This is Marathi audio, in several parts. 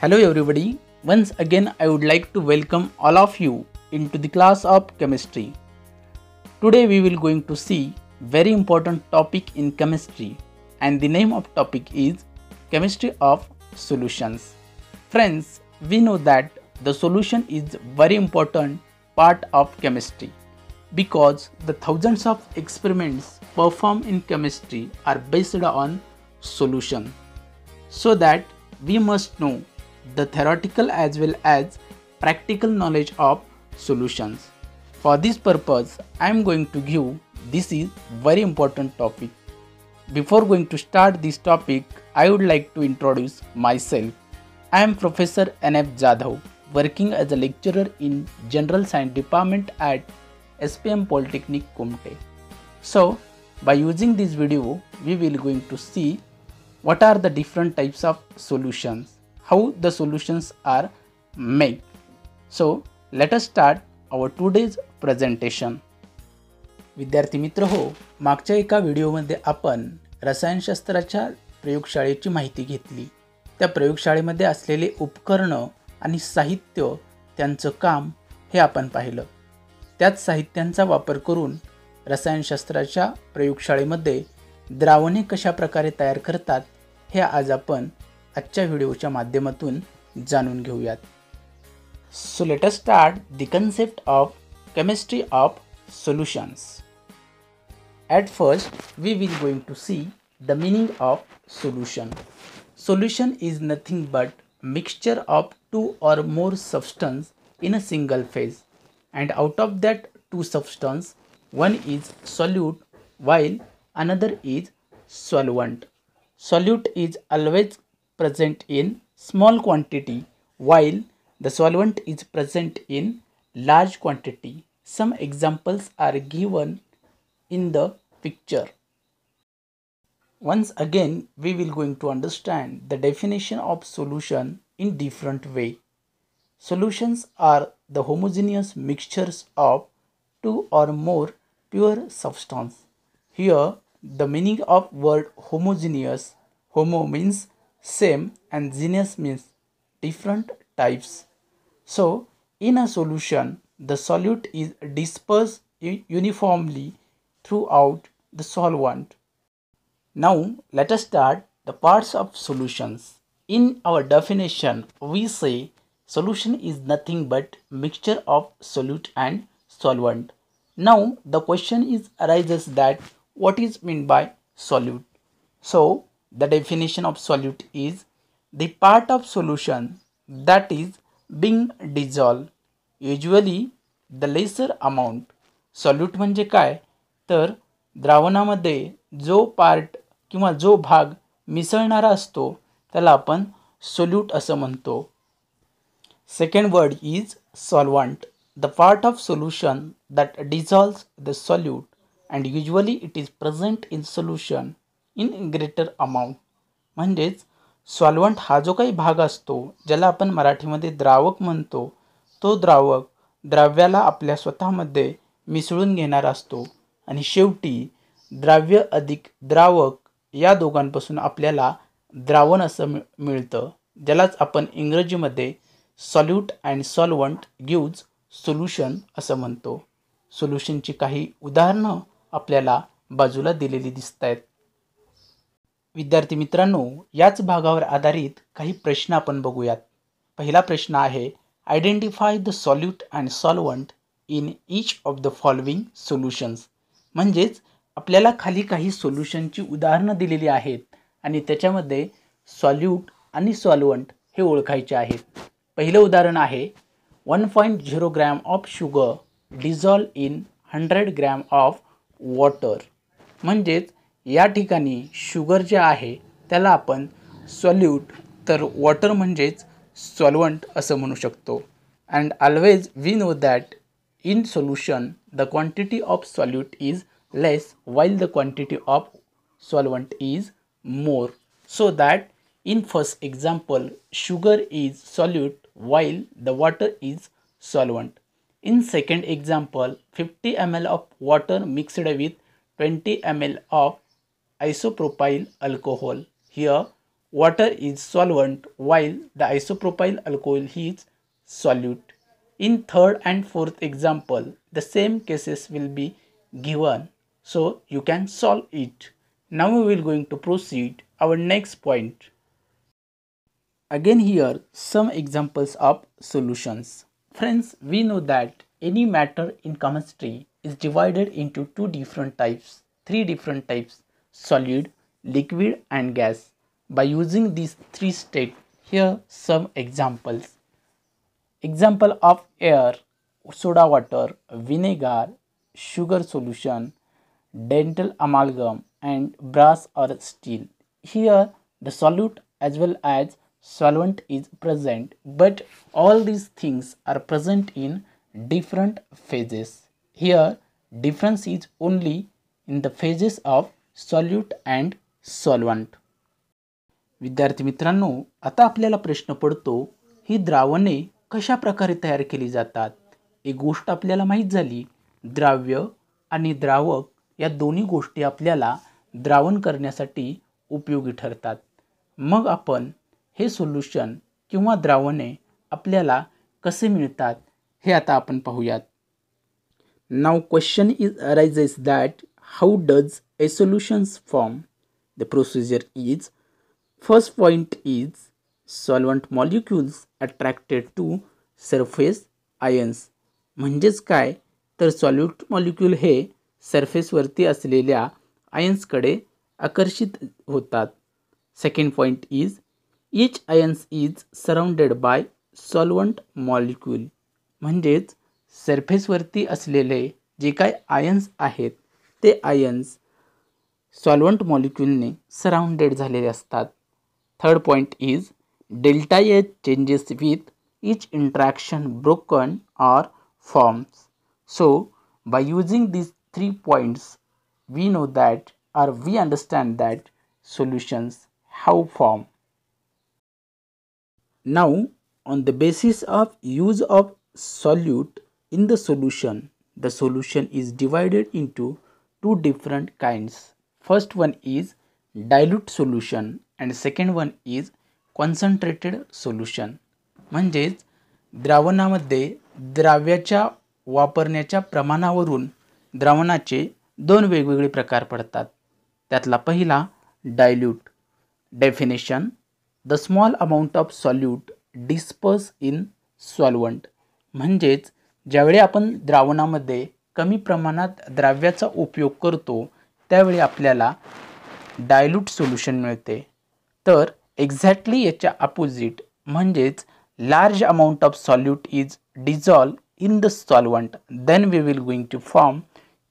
Hello everybody, once again I would like to welcome all of you into the class of chemistry. Today we will going to see very important topic in chemistry and the name of topic is chemistry of solutions. Friends, we know that the solution is very important part of chemistry because the thousands of experiments performed in chemistry are based on solution. So that we must know the theoretical as well as practical knowledge of solutions. For this purpose, I am going to give this is very important topic. Before going to start this topic, I would like to introduce myself. I am Professor N.F. Jadhav, working as a lecturer in General Science Department at SPM Polytechnic Kumte. So, by using this video, we will going to see what are the different types of solutions, how the solutions are made. So let us start our today's presentation. विद्यार्थी मित्र हो, मागच्या एका व्हिडिओमध्ये आपण रसायनशास्त्राच्या प्रयोगशाळेची माहिती घेतली. त्या प्रयोगशाळेमध्ये असलेले उपकरणं आणि साहित्य त्यांचं काम हे आपण पाहिलं. त्याच साहित्यांचा वापर करून रसायनशास्त्राच्या प्रयोगशाळेमध्ये द्रावणे कशा प्रकारे तयार करतात हे आज आपण आजच्या व्हिडिओच्या माध्यमातून जाणून घेऊयात. So let us start the concept of chemistry of solutions. At first we will going to see the meaning of solution. Solution is nothing but mixture of two or more substance in a single phase and out of that two substance one is solute while another is solvent. Solute is always present in small quantity while the solvent is present in large quantity. Some examples are given in the picture. Once again we will going to understand the definition of solution in different way. Solutions are the homogeneous mixtures of two or more pure substance. Here the meaning of word homogeneous, homo means same and geneous means different types. So in a solution the solute is dispersed uniformly throughout the solvent. Now let us start the parts of solutions. In our definition we say solution is nothing but mixture of solute and solvent. Now the question is arises that what is meant by solute. So the definition of solute is the part of solution that is being dissolved, usually the lesser amount. solute म्हणजे काय तर द्रावणामध्ये जो पार्ट किंवा जो भाग मिसळणारा असतो त्याला आपण सोल्यूट असं म्हणतो. Second word is solvent, the part of solution that dissolves the solute and usually it is present in solution in greater amount. म्हणजेच सॉल्व्हंट हा जो काही भाग असतो ज्याला आपण मराठीमध्ये द्रावक म्हणतो तो द्रावक द्रव्याला आपल्या स्वतःमध्ये मिसळून घेणारा असतो आणि शेवटी द्रव्य अधिक द्रावक या दोघांपासून आपल्याला द्रावण असं मिळतं ज्यालाच आपण इंग्रजीमध्ये solute and solvent gives solution असं म्हणतो. सोल्युशनची काही उदाहरणं आपल्याला बाजूला दिलेली दिसत आहेत. विद्यार्थी मित्रांनो, याच भागावर आधारित काही प्रश्न आपण बघूयात. पहिला प्रश्न आहे identify the solute and solvent in each of the following solutions. म्हणजेच आपल्याला खाली काही सोल्युशनची उदाहरणं दिलेली आहेत आणि त्याच्यामध्ये सॉल्यूट आणि सॉल्वंट हे ओळखायचे आहेत. पहिलं उदाहरण आहे 1.0 gram of sugar dissolve in 100 gram of water. म्हणजेच या ठिकाणी शुगर जे आहे त्याला आपण सॉल्यूट तर वॉटर म्हणजेच सॉल्वंट असं म्हणू शकतो. And always we know that in solution the quantity of solute is less while the quantity of solvent is more. So that in first example sugar is solute while the water is solvent. In second example 50 ml of water mixed with 20 ml of isopropyl alcohol. Here water is solvent while the isopropyl alcohol is solute. In third and fourth example, the same cases will be given, so you can solve it. Now we will going to proceed our next point. Again here some examples of solutions. Friends, we know that any matter in chemistry is divided into three different types, solid, liquid and gas. By using these three states, here some examples. Example of air, soda water, vinegar, sugar solution, dental amalgam and brass or steel. Here the solute as well as solvent is present, but all these things are present in different phases. Here difference is only in the phases of solute and solvent. विद्यार्थी मित्रांनो, आता आपल्याला प्रश्न पडतो, ही द्रावणे कशा प्रकारे तयार केली जातात. एक गोष्ट आपल्याला माहित झाली, द्राव्य आणि द्रावक या दोन्ही गोष्टी आपल्याला द्रावण करण्यासाठी उपयोगी ठरतात. मग आपण हे सोल्यूशन किंवा द्रावणे आपल्याला कसे मिळतात हे आता आपण पाहूयात. Now question is arises that how does a solutions form? The procedure is, first point is solvent molecules attracted to surface ions. म्हणजेच काय तर सॉल्यूट मॉलिक्यूल हे सरफेसवरती असलेल्या आयन्सकडे आकर्षित होतात. Second point is each ions is surrounded by solvent molecule. म्हणजेच सरफेसवरती असलेले जे काय आयन्स आहेत ते आयन्स सॉल्वंट मॉलिक्यूलने सराउंडेड झालेले असतात. Third point is delta H changes with each interaction broken or forms. So by using these 3 points we know that or we understand that solutions how form. Now on the basis of use of solute in the solution is divided into two different kinds. First one is dilute solution and second one is concentrated solution. म्हणजेच द्रावणामध्ये द्राव्याच्या वापरण्याच्या प्रमाणावरून द्रावणाचे दोन वेगवेगळे प्रकार पडतात. त्यातला पहिला dilute. Definition, the small amount of solute disperse in solvent. म्हणजेच ज्यावेळी आपण द्रावणामध्ये कमी प्रमाणात द्राव्याचा उपयोग करतो त्यावेळी आपल्याला डायल्यूट सोल्युशन मिळते. तर एक्झॅक्टली याच्या अपोजिट म्हणजेच large amount of solute is dissolve in the solvent then we will going to form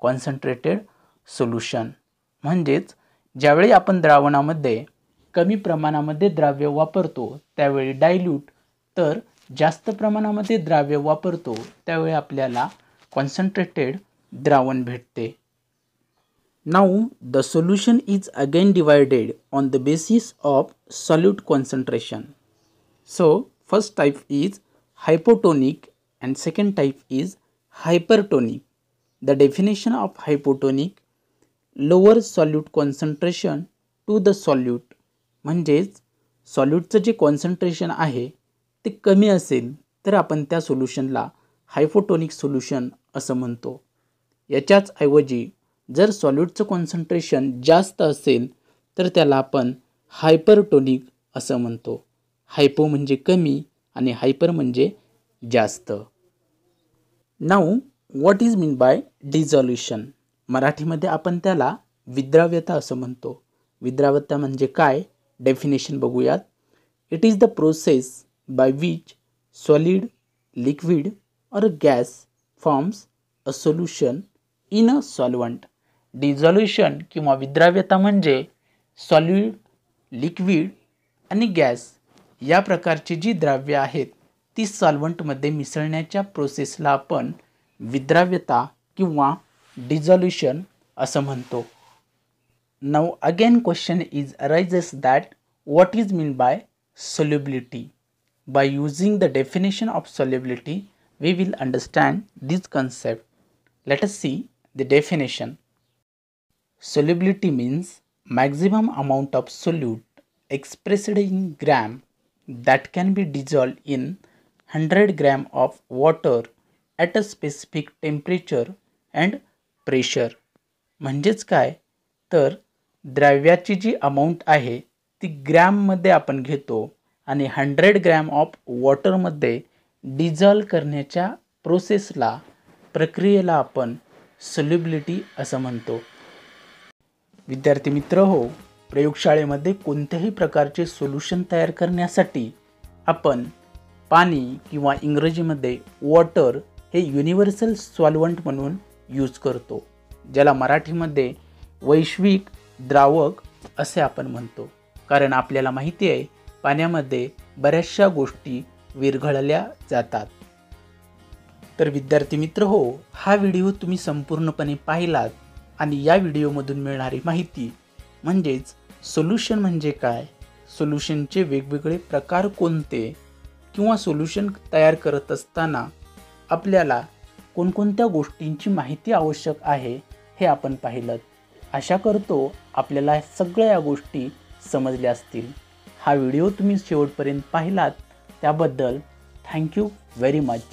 concentrated solution. म्हणजेच ज्यावेळी आपण द्रावणामध्ये कमी प्रमाणामध्ये द्राव्य वापरतो त्यावेळी डायल्यूट, तर जास्त प्रमाणामध्ये द्राव्य वापरतो त्यावेळी आपल्याला कॉन्सन्ट्रेटेड द्रावण भेटते. Now the solution is again divided on the basis of solute concentration. So first type is hypotonic and second type is hypertonic. The definition of hypotonic, lower solute concentration to the solute. म्हणजेच सॉल्यूटचं जे कॉन्सन्ट्रेशन आहे ते कमी असेल तर आपण त्या सोल्युशनला हायपोटोनिक सोल्युशन असं म्हणतो. याच्याच ऐवजी जर सॉल्यूटचं कॉन्सन्ट्रेशन जास्त असेल तर त्याला आपण हायपरटोनिक असं म्हणतो. हायपो म्हणजे कमी आणि हायपर म्हणजे जास्त. Now what is mean by dissolution? मराठीमध्ये आपण त्याला विद्राव्यता असं म्हणतो. विद्राव्यता म्हणजे काय? डेफिनेशन बघूयात. It is the process by which solid, liquid or gas forms a solution in a solvent. Dissolution किंवा विद्राव्यता म्हणजे सॉलिड, लिक्विड आणि गॅस या प्रकारची जी द्राव्य आहेत ती सॉल्वंटमध्ये मिसळण्याच्या प्रोसेसला आपण विद्राव्यता किंवा डिझॉल्युशन असं म्हणतो. Now again question is arises that what is mean by solubility? By using the definition of solubility we will understand this concept. Let us see the definition. Solubility means maximum amount of solute expressed in gram that can be dissolved in 100 gram of water at a specific temperature and pressure. म्हणजेच काय तर द्रव्याची जी अमाऊंट आहे ती ग्रॅममध्ये आपण घेतो आणि 100 ग्रॅम ऑफ वॉटरमध्ये डिझॉल्व करण्याच्या प्रोसेसला प्रक्रियेला आपण सोल्युबिलिटी असं म्हणतो. विद्यार्थी मित्र हो, प्रयोगशाळेमध्ये कोणत्याही प्रकारचे सोल्युशन तयार करण्यासाठी आपण पाणी किंवा इंग्रजीमध्ये वॉटर हे युनिव्हर्सल सॉल्व्हंट म्हणून यूज करतो, ज्याला मराठीमध्ये वैश्विक द्रावक असे आपण म्हणतो. कारण आपल्याला माहिती आहे पाण्यामध्ये बऱ्याचशा गोष्टी विरघळल्या जातात. तर विद्यार्थी मित्र हो, हा व्हिडिओ तुम्ही संपूर्णपणे पाहिलात आणि या व्हिडिओमधून मिळणारी माहिती म्हणजेच सोल्युशन म्हणजे काय, सोल्युशनचे वेगवेगळे प्रकार कोणते किंवा सोल्युशन तयार करत असताना आपल्याला कोणकोणत्या गोष्टींची माहिती आवश्यक आहे हे आपण पाहिलं. आशा करतो आपल्याला सगळ्या या गोष्टी समजल्या असतील. हा व्हिडिओ तुम्ही शेवटपर्यंत पाहिलात त्याबद्दल थँक्यू व्हेरी मच.